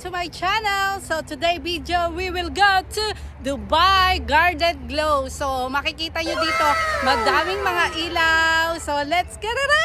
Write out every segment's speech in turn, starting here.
to my channel. So today video we will go to Dubai Garden Glow. So makikita nyo dito madaming mga ilaw. So let's get it on!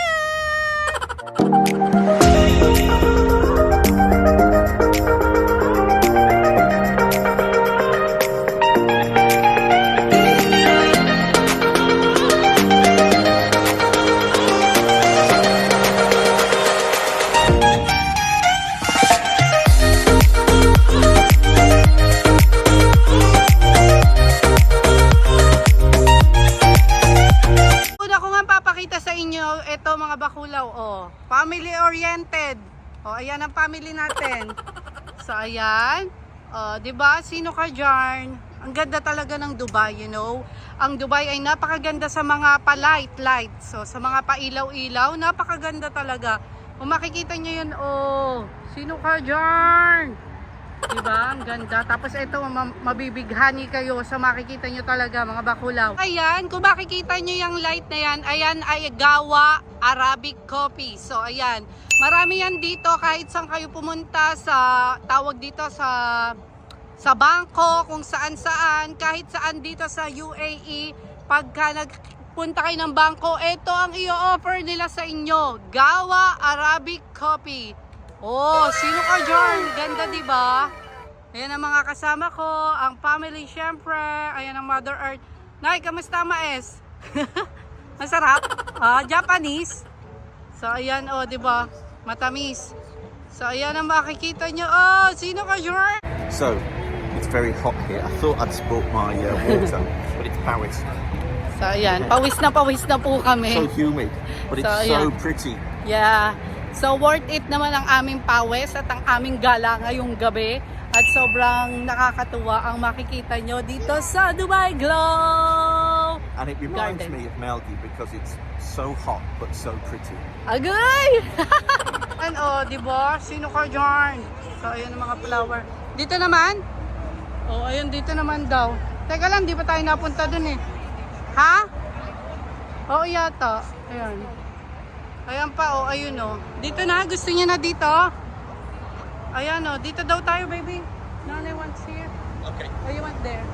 Ito mga bakulaw, oh, family oriented. Oh, ayan ang family natin. So ayan, oh, 'di ba? Sino ka diyan? Ang ganda talaga ng Dubai, you know. Ang Dubai ay napakaganda sa mga pa-light. So sa mga pailaw-ilaw, napakaganda talaga. Kung makikita niyo 'yun, oh, sino ka diyan? Diba? Ang ganda. Tapos ito, mabibighani kayo sa makikita nyo talaga mga bakulaw. Ayan, kung makikita nyo yung light na yan, ayan ay Gawa Arabic Coffee. So ayan, marami yan dito kahit saan kayo pumunta sa, tawag dito sa bangko, kung saan kahit saan dito sa UAE, pagka nagpunta kayo ng bangko, ito ang i-offer nila sa inyo, Gawa Arabic Coffee. Oh, sino ka dyan? Ganda, diba? Ayan ang mga kasama ko, ang family syempre, ayan ang Mother Earth. Nay, kamusta maes? Masarap? Japanese. So, ayan, oh, diba? Matamis. So, ayan ang makikita nyo. Oh, sino ka dyan? So, it's very hot here. I thought I'd brought my water, but it's Paris. So, ayan, pawis na po kami. So humid, but it's so pretty. Yeah. So worth it naman ang aming pawis at ang aming gala ngayong gabi. At sobrang nakakatuwa ang makikita nyo dito sa Dubai Glow. And it reminds Garden. me of Maldi because it's so hot but so pretty. Agay! Ano, diba? Sino ka dyan? So ayun ang mga flower. Dito naman? Oh, ayun dito naman daw. Teka lang, di pa tayo napunta dun eh. Ha? Oo yata. Ayan. Ayan pa, oh, ayun, oh. Dito na, gusto niya na dito. Ayan, oh, dito daw tayo, baby. Nanay wants here. Okay. Oh, you want there?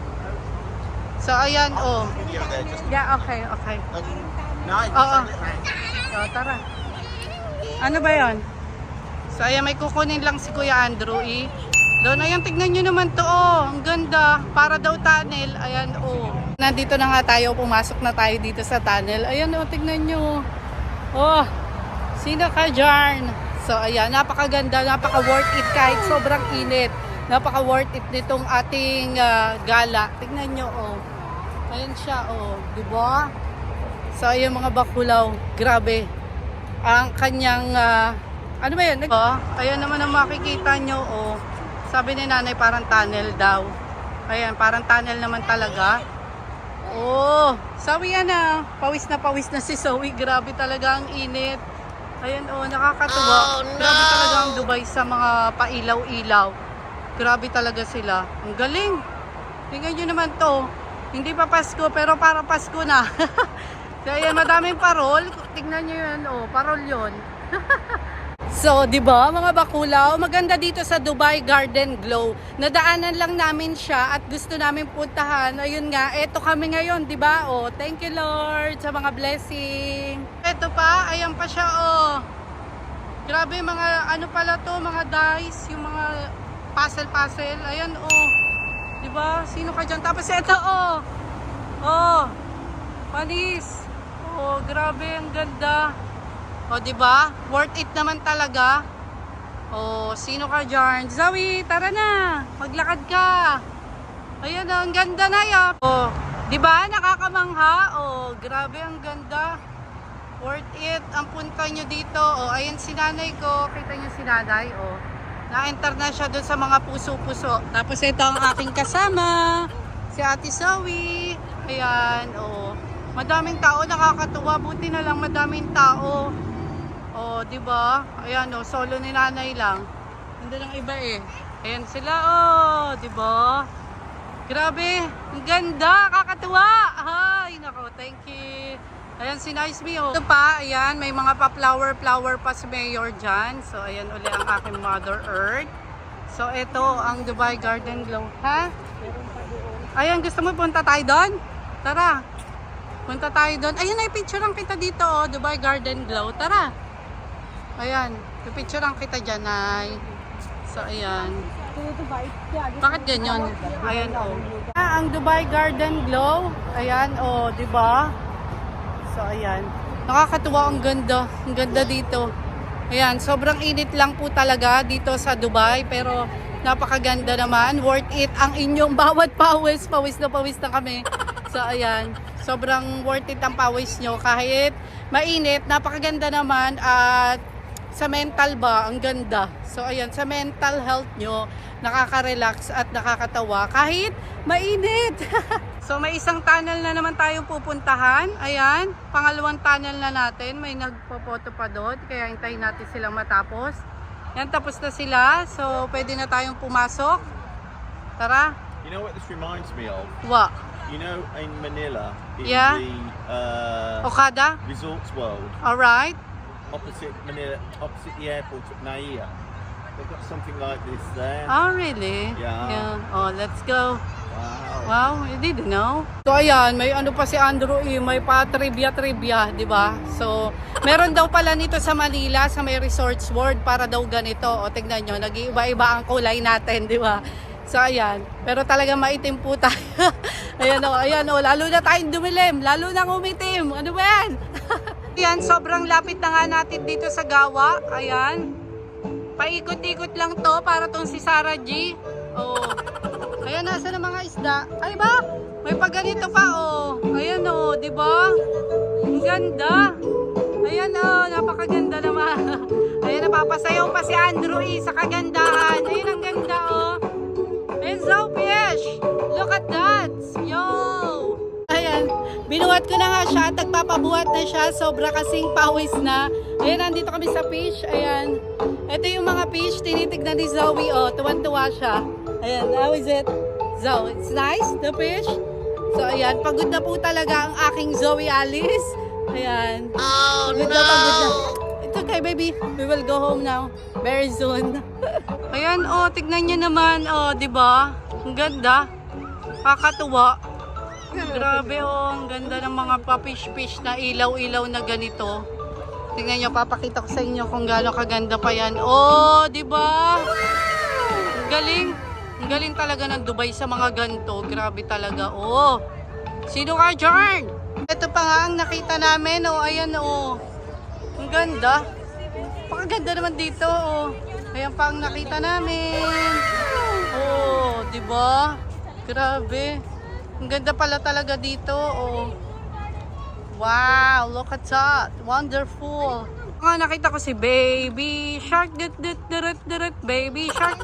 So, ayan, oh. Video there, just Yeah, okay. no. Oo. So, tara. Ano ba yon? So, ayan, may kukunin lang si Kuya Andrew, eh. Doon, ayan, tignan nyo naman to, oh. Ang ganda. Para daw tunnel. Ayan, oh. Nandito na nga tayo, pumasok na tayo dito sa tunnel. Ayan, oh, tignan nyo. Oh, sino ka dyan? So ayan, napakaganda, napaka-worth it kahit sobrang init. Napaka-worth it nitong ating gala. Tignan nyo, oh. Ayan siya, oh. Diba? So ayan mga bakulaw, grabe. Ang kanyang, ano ba yan? Oh, ayan naman ang makikita nyo, oh. Sabi ni nanay parang tunnel daw. Ayan, parang tunnel naman talaga. Oh, Zoe yan na. Pawis na si Zoe. Grabe talaga ang init. Ayan, oh, nakakatuwa. Oh, no. Grabe talaga ang Dubai sa mga pailaw-ilaw. Grabe talaga sila. Ang galing. Tingnan nyo naman to. Hindi pa Pasko, pero para Pasko na. So, ayan, madaming parol. Tingnan nyo yan, oh, parol yun. So, 'di ba, mga bakulaw, maganda dito sa Dubai Garden Glow. Nadaanan lang namin siya at gusto namin puntahan. Ayun nga, eto kami ngayon, 'di ba? Oh, thank you Lord sa mga blessing. Eto pa, ayan pa siya, oh. Grabe mga ano pala 'to, mga dice, yung mga puzzle. Ayan, oh. 'Di ba? Sino ka diyan? Tapos eto, oh. Oh. Panis. Oh, grabe, ang ganda. O, diba? Worth it naman talaga. O, sino ka dyan? Zoe, tara na. Maglakad ka. Ayan, ang ganda na yan. O, diba? Nakakamangha. O, grabe, ang ganda. Worth it. Ang punta nyo dito. O, ayan si nanay ko. Kita nyo si nanay. O, na-enter na siya dun sa mga puso-puso. Tapos ito ang aking kasama. Si Ate Zoe. Ayan, o. Madaming tao, nakakatuwa. Buti na lang madaming tao. Oh, 'di ba? Ayan, oh, solo ni nanay lang. Hindi lang iba eh. Ayan sila, oh, 'di ba? Grabe, ang ganda, kakatuwa. Ay, nako, thank you. Ayan si Nice Me, oh. Ito pa, ayan, may mga pa-flower pa si Mayor dyan. So, ayan uli ang aking Mother Earth. So, ito ang Dubai Garden Glow. Ha? Ayan, gusto mo punta tayo doon? Tara. Punta tayo doon. Ayun, ay picturean kita dito, oh. Dubai Garden Glow. Tara. Ayan. Picturean kita dyan, ay. So, ayan. Bakit ganyan? Ayan, oh. Ang Dubai Garden Glow. Ayan, oh. Diba? So, ayan. Nakakatuwa. Ang ganda. Ang ganda dito. Ayan, sobrang init lang po talaga dito sa Dubai, pero napakaganda naman. Worth it ang inyong bawat pawis. Pawis na kami. So, ayan, sobrang worth it ang pawis nyo. Kahit mainit, napakaganda naman. At sa mental ba, ang ganda. So, ayan, sa mental health nyo, nakaka-relax at nakakatawa kahit mainit. So, may isang tunnel na naman tayong pupuntahan. Ayan, pangalawang tunnel na natin. May nagpo-photo pa doon, kaya hintayin natin silang matapos. Yan, tapos na sila. So, pwede na tayong pumasok. Tara. You know what this reminds me of? What? You know, in Manila, in Yeah. the Okada? Resorts World, Alright. opposite Manila, opposite the airport at Naiya, they've got something like this there. Oh, really? Yeah. Oh, let's go. Wow. Wow, you didn't know. So ayan, may ano pa si Andrew may pa trivia, di ba? So, meron daw pala nito sa Manila, sa may Resorts World para daw ganito. O tignan nyo, nag-iiba-iba ang kulay natin, di ba? So ayan, pero talaga maitim po tayo. ayan o, lalo na tayong dumilim, lalo na umitim. Ano ba yan? Ayan, sobrang lapit na nga natin dito sa Gawa. Ayan. Paikot-ikot lang to para tong si Sarah G. Oh. Ayan, nasa na mga isda. Ay ba? May pagganito pa, oh. Ayan, oh, di ba? Ang ganda. Ayan, oh, napakaganda naman. Ayan, napapasayaw pa si Andrew sa kagandahan. Ayan, ang ganda, oh. Ayan, so fish. Look at that. Yo. Ayan, binuhat ko na nga siya at nagpapabuhat na siya. Sobra kasing pawis na. Ayan, nandito kami sa fish. Ayan. Ito yung mga fish. Tinitignan ni Zoe, oh. Tuwan-tuwa siya. Ayan, how is it? Zoe, it's nice, the fish? So, ayan, pagod na po talaga ang aking Zoe Alice. Ayan. Oh, pagod na. It's okay, baby. We will go home now. Very soon. Ayan, oh, tignan nyo naman. Oh, di ba? Ang ganda. Kakatuwa. Grabe, oh. Ang ganda ng mga pa-fish-fish na ilaw-ilaw na ganito. Tignan nyo, papakita ko sa inyo kung gaano kaganda pa yan. Oh, di ba? Ang galing. Ang galing talaga ng Dubai sa mga ganito. Grabe talaga. Oh. Sino ka dyan? Ito pa nga ang nakita namin. Oh, ayan oh. Ang ganda. Pakaganda naman dito oh. Ayan pa ang nakita namin. Oh, di ba? Grabe. Ang ganda pala talaga dito oh. Wow, look at that. Wonderful. Nakita ko si Baby Shark, Baby Shark,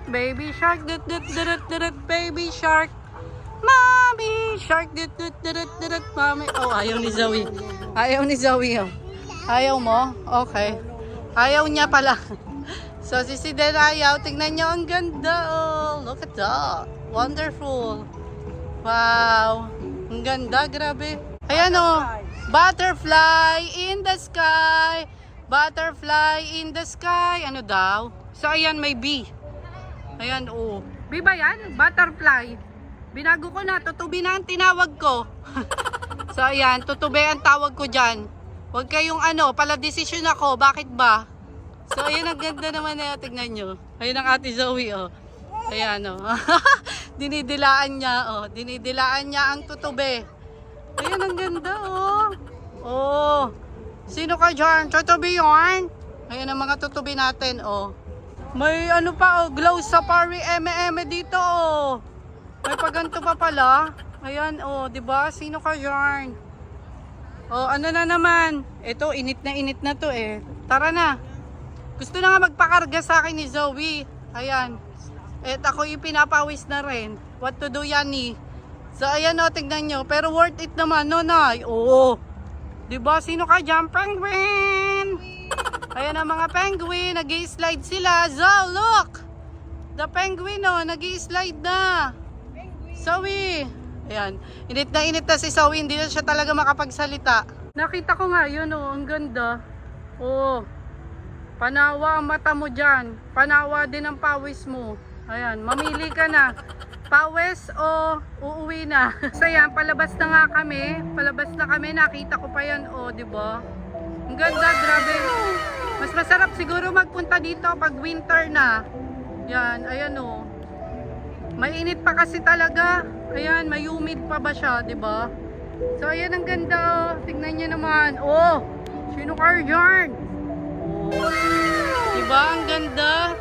Baby Shark, Baby Shark, Mommy Shark, Mommy. Oh, ayaw ni Zoe. Ayaw ni Zoe. Oh. Ayaw mo? Okay. Ayaw niya pala. So, si Siden ayaw. Tingnan niyo, ang ganda. Oh, look at that. Wonderful. Wow. Ang ganda, grabe. Ayan oh. Butterfly in the sky. Butterfly in the sky. Ano daw? So, ayan, may bee. Ayan, oh. Bee ba yan? Butterfly. Binago ko na. Tutubi na ang tinawag ko. So, ayan. Tutubi ang tawag ko dyan. Huwag kayong pala desisyon ako. Bakit ba? So, ayan, ang ganda naman na. Tignan nyo. Ayan ang ate Zoe, oh. Ayan, oh. Dinidilaan niya, oh. Dinidilaan niya ang tutubi. Ayan, ang ganda, oh. Oh. Sino ka dyan? Tutubi yun? Ayan ang mga tutubi natin, oh. May pa, oh. Glow Safari eme dito, oh. May paganto pa pala. Ayan, oh. Diba? Sino ka dyan? Oh, ano na naman? Ito, init na to, eh. Tara na. Gusto na nga magpakarga sa akin ni Zoe. Ayan. At ako yung pinapawis na rin. What to do yan, eh? So, ayan o, tignan nyo. Pero worth it naman, no, Nay? Oo. Diba? Sino ka dyan? Penguin! Ayan ang mga penguin. Nag-i-slide sila. So, look! The penguin, oh. Nag-i-slide na. Zoe! Ayan. Init na si Zoe. Hindi na siya talaga makapagsalita. Nakita ko nga, yun, oh. Ang ganda. Oo. Panawa ang mata mo dyan. Panawa din ang pawis mo. Ayan, mamili ka na. Pawis o uuwi na. So yan, palabas na nga kami. Palabas na kami, nakita ko pa yan. O, diba? Ang ganda, grabe. Mas masarap siguro magpunta dito pag winter na. Yan, ayan o. Mainit pa kasi talaga. Ayan, may humid pa ba siya, diba? So ayan, ang ganda. Tingnan nyo naman. Oh, sino kayo dyan? Oh, diba? Ang ganda.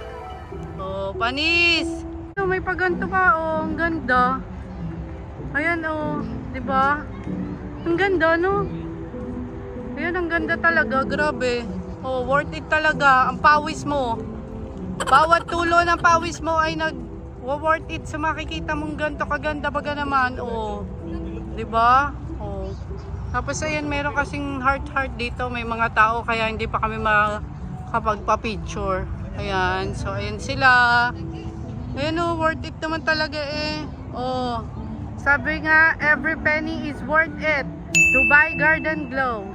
Oh, panis. Oh, may paganto pa. Oh, ang ganda. Ayan, oh. Diba? Ang ganda, no? Ayan, ang ganda talaga. Grabe. Oh, worth it talaga. Ang pawis mo. Bawat tulo ng pawis mo ay worth it sa makikita mong ganito kaganda baga naman. Oh. Diba? Oh. Tapos ayan, meron kasing heart dito. May mga tao kaya hindi pa kami makapagpa-picture. Ayan. So, ayan sila. Ayan, oh, worth it naman talaga eh. Oh. Sabi nga, every penny is worth it. Dubai Garden Glow.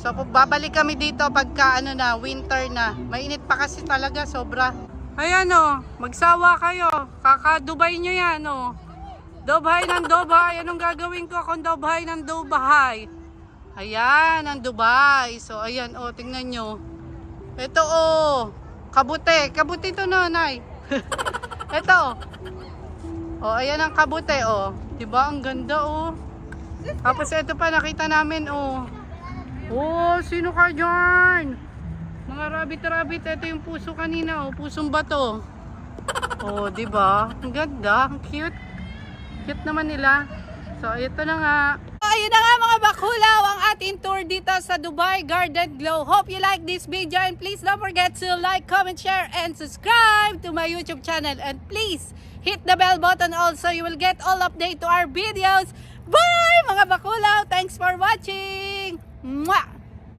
So, babalik kami dito pagka ano na, winter na. Mainit pa kasi talaga, sobra. Ayan o, magsawa kayo. Kaka-Dubai nyo yan o. Dubai ng Dubai. Anong gagawin ko kung Dubai ng Dubai? Ayan, ang Dubai. So, ayan o, tingnan nyo. Ito o, kabute. Kabute ito no, Nay. Ito. O, ayan ang kabute o. Diba, ang ganda o. Tapos ito pa, nakita namin o. Oh, sino ka dyan? Mga rabbit, ito yung puso kanina, oh, pusong bato. Oh, 'di ba? Ang ganda, ang cute. Cute naman nila. So, ito na nga. Ayun na nga mga bakulaw, ang ating tour dito sa Dubai Garden Glow. Hope you like this video and please don't forget to like, comment, share and subscribe to my YouTube channel. And please hit the bell button also. You will get all update to our videos. Bye mga bakulaw! Thanks for watching! Mwah!